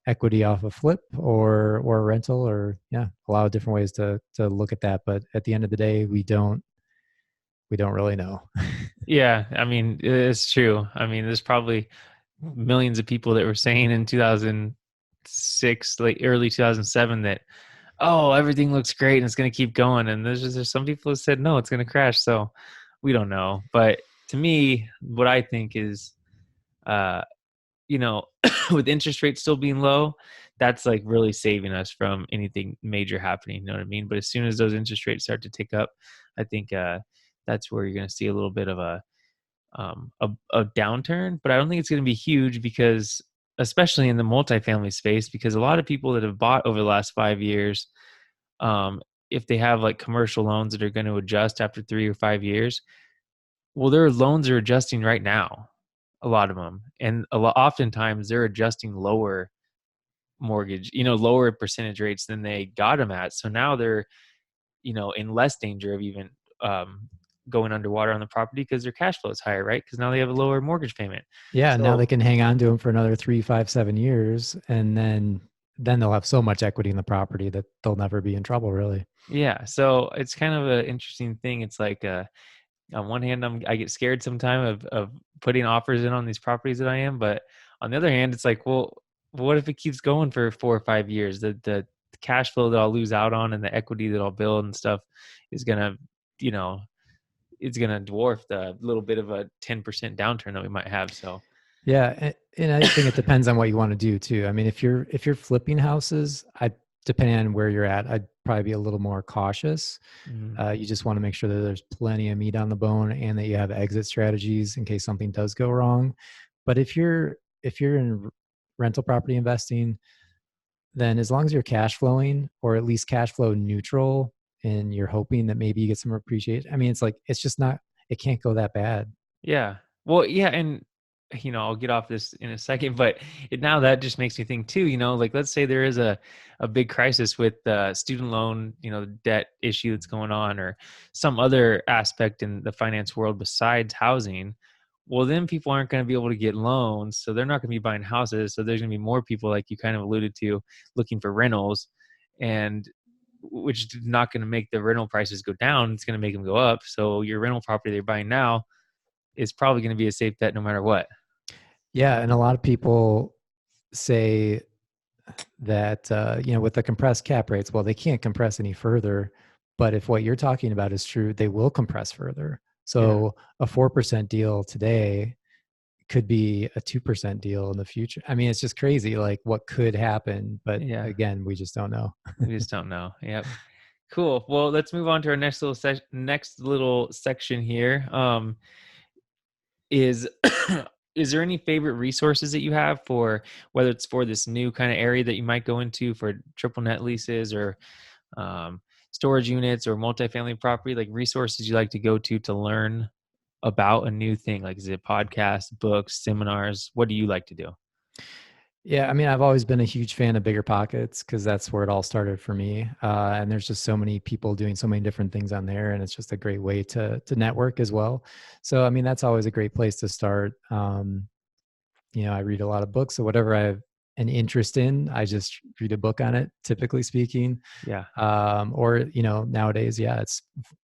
equity off a flip or a rental, or yeah, a lot of different ways to look at that. But at the end of the day, we don't really know. Yeah. I mean, it's true. I mean, there's probably millions of people that were saying in 2006, like early 2007, that, oh, everything looks great and it's going to keep going. And there's some people who said, no, it's going to crash. So we don't know. But to me, what I think is, uh, you know, with interest rates still being low, that's like really saving us from anything major happening. You know what I mean? But as soon as those interest rates start to tick up, I think that's where you're going to see a little bit of a downturn. But I don't think it's going to be huge because, especially in the multifamily space, because a lot of people that have bought over the last 5 years, if they have like commercial loans that are going to adjust after 3 or 5 years, well, their loans are adjusting right now, a lot of them, and oftentimes they're adjusting lower mortgage, lower percentage rates than they got them at. So now they're, in less danger of even um, going underwater on the property because their cash flow is higher, right? Because now they have a lower mortgage payment. Yeah, now they So can hang on to them for another 3, 5, 7 years, and then they'll have so much equity in the property that they'll never be in trouble, really. yeah, so it's kind of an interesting thing. It's like on one hand, I get scared sometime of putting offers in on these properties that I am, but on the other hand, it's like, well, what if it keeps going for 4 or 5 years? The cash flow that I'll lose out on and the equity that I'll build and stuff is gonna, you know, it's gonna dwarf the little bit of a 10% downturn that we might have. So Yeah, and I think it depends on what you want to do too. I mean, if you're flipping houses, depending on where you're at, I'd probably be a little more cautious. mm, You just want to make sure that there's plenty of meat on the bone and that you have exit strategies in case something does go wrong. But if you're in rental property investing, then as long as you're cash flowing or at least cash flow neutral and you're hoping that maybe you get some appreciation, I mean, it's like it's just not, it can't go that bad. yeah, well, yeah, and I'll get off this in a second, but now that just makes me think too. Like let's say there is a big crisis with student loan, debt issue that's going on, or some other aspect in the finance world besides housing. Well, then people aren't going to be able to get loans, so they're not going to be buying houses. So there's going to be more people, like you kind of alluded to, looking for rentals, and which is not going to make the rental prices go down. It's going to make them go up. So your rental property they're buying now is probably going to be a safe bet no matter what. Yeah, and a lot of people say that with the compressed cap rates, well, they can't compress any further. But if what you're talking about is true, they will compress further. Yeah. So a 4% deal today could be a 2% deal in the future. I mean, it's just crazy, like what could happen. But Yeah. again, we just don't know. We just don't know. Yep. Cool. Well, let's move on to our next little section here. Is is there any favorite resources that you have for, whether it's for this new kind of area that you might go into for triple net leases, or um, storage units, or multifamily property, like resources you like to go to learn about a new thing? Like, is it podcasts, books, seminars? What do you like to do? Yeah, I mean, I've always been a huge fan of BiggerPockets because that's where it all started for me. And there's just so many people doing so many different things on there, and it's just a great way to network as well. So, I mean, that's always a great place to start. I read a lot of books, so whatever I have an interest in, I just read a book on it, typically speaking. Yeah. Or nowadays, yeah,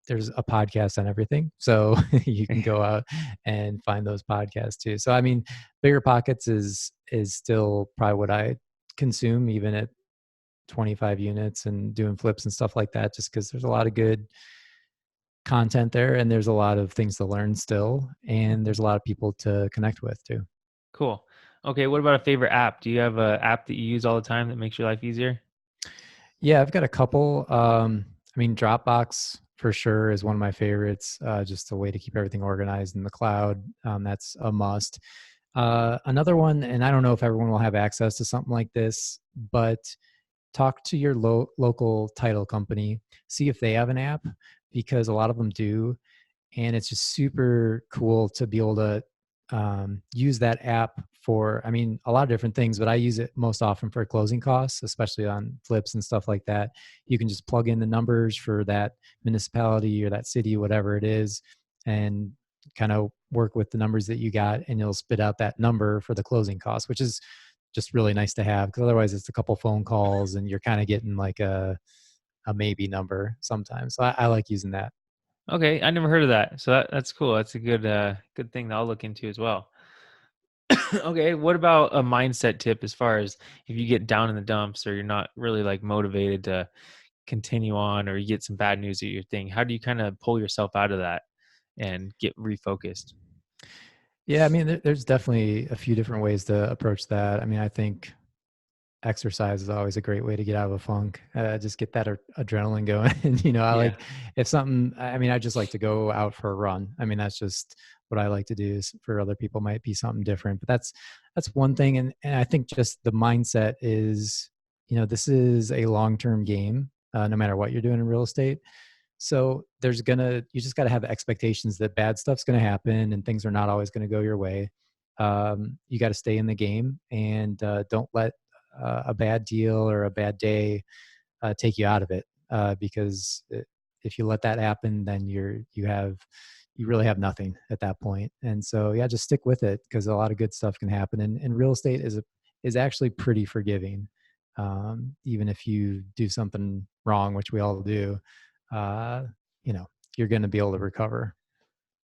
there's a podcast on everything, so you can go out and find those podcasts too. So I mean, Bigger Pockets is still probably what I consume, even at 25 units and doing flips and stuff like that, just because there's a lot of good content there, and there's a lot of things to learn still, and there's a lot of people to connect with too. Cool. Okay, what about a favorite app? Do you have an app that you use all the time that makes your life easier? Yeah, I've got a couple. I mean, Dropbox for sure is one of my favorites. Just a way to keep everything organized in the cloud. That's a must. Another one, and I don't know if everyone will have access to something like this, but talk to your local title company, see if they have an app, because a lot of them do, and it's just super cool to be able to use that app for, I mean, a lot of different things, but I use it most often for closing costs, especially on flips and stuff like that. You can just plug in the numbers for that municipality or that city, whatever it is, and kind of work with the numbers that you got, and you'll spit out that number for the closing costs, which is just really nice to have, because otherwise it's a couple phone calls and you're kind of getting like a maybe number sometimes. So I like using that. Okay, I never heard of that. So that's cool. That's a good thing that I'll look into as well. Okay, what about a mindset tip as far as if you get down in the dumps or you're not really like motivated to continue on, or you get some bad news at your thing? How do you kind of pull yourself out of that and get refocused? Yeah, I mean, there's definitely a few different ways to approach that. I mean, I think exercise is always a great way to get out of a funk. Just get that adrenaline going. And I Yeah. like, if something. I mean, I just like to go out for a run. I mean, that's just what I like to do. For other people, might be something different. But that's one thing. And I think just the mindset is, this is a long term game. No matter what you're doing in real estate. So you just got to have expectations that bad stuff's going to happen and things are not always going to go your way. You got to stay in the game, and don't let a bad deal or a bad day take you out of it. Because if you let that happen, then you really have nothing at that point. And so, yeah, just stick with it, because a lot of good stuff can happen. And real estate is actually pretty forgiving. Even if you do something wrong, which we all do, uh, you know, you're going to be able to recover.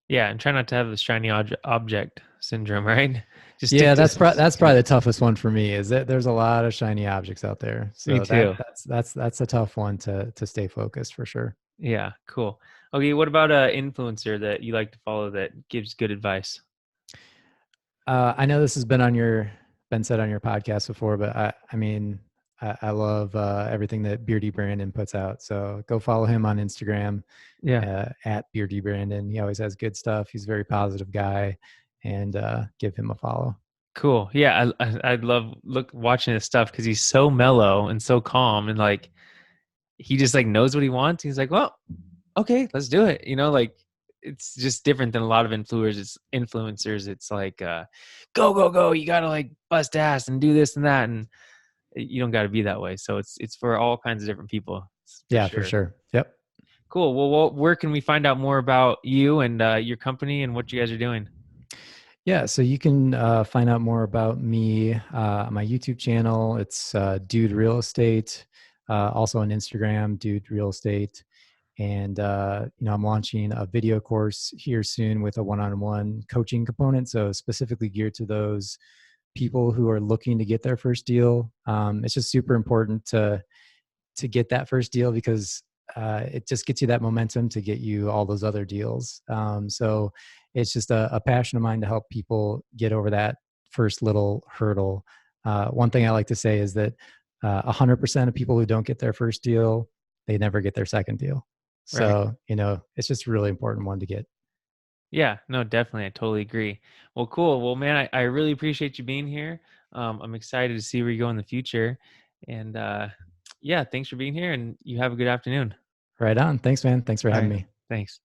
Yeah, and try not to have the shiny object syndrome, right? Just Yeah, stick to that's probably the toughest one for me. Is that there's a lot of shiny objects out there, me so too. that's a tough one to stay focused for sure. Yeah, cool. Okay, what about a influencer that you like to follow that gives good advice? I know this has been said on your podcast before, but I mean, I love everything that Beardy Brandon puts out. So go follow him on Instagram Yeah. at Beardy Brandon. He always has good stuff. He's a very positive guy, and give him a follow. Cool. Yeah, I love watching his stuff because he's so mellow and so calm, and like he just like knows what he wants. He's like, well, okay, let's do it. Like it's just different than a lot of influencers. It's like go, go, go. You gotta like bust ass and do this and that, and you don't gotta be that way. So it's for all kinds of different people. For Yeah, for sure. sure. Yep. Cool. Well, where can we find out more about you and your company and what you guys are doing? Yeah, so you can find out more about me on my YouTube channel. It's Dude Real Estate. Also on Instagram, Dude Real Estate. And I'm launching a video course here soon with a one-on-one coaching component. So specifically geared to those people who are looking to get their first deal. It's just super important to get that first deal, because it just gets you that momentum to get you all those other deals. So it's just a passion of mine to help people get over that first little hurdle. One thing I like to say is that 100% of people who don't get their first deal, they never get their second deal. Right. So, it's just a really important one to get. Yeah, no, definitely. I totally agree. Well, cool. Well, man, I really appreciate you being here. I'm excited to see where you go in the future. And yeah, thanks for being here, and you have a good afternoon. Right on. Thanks, man. Thanks for All having right. me. Thanks.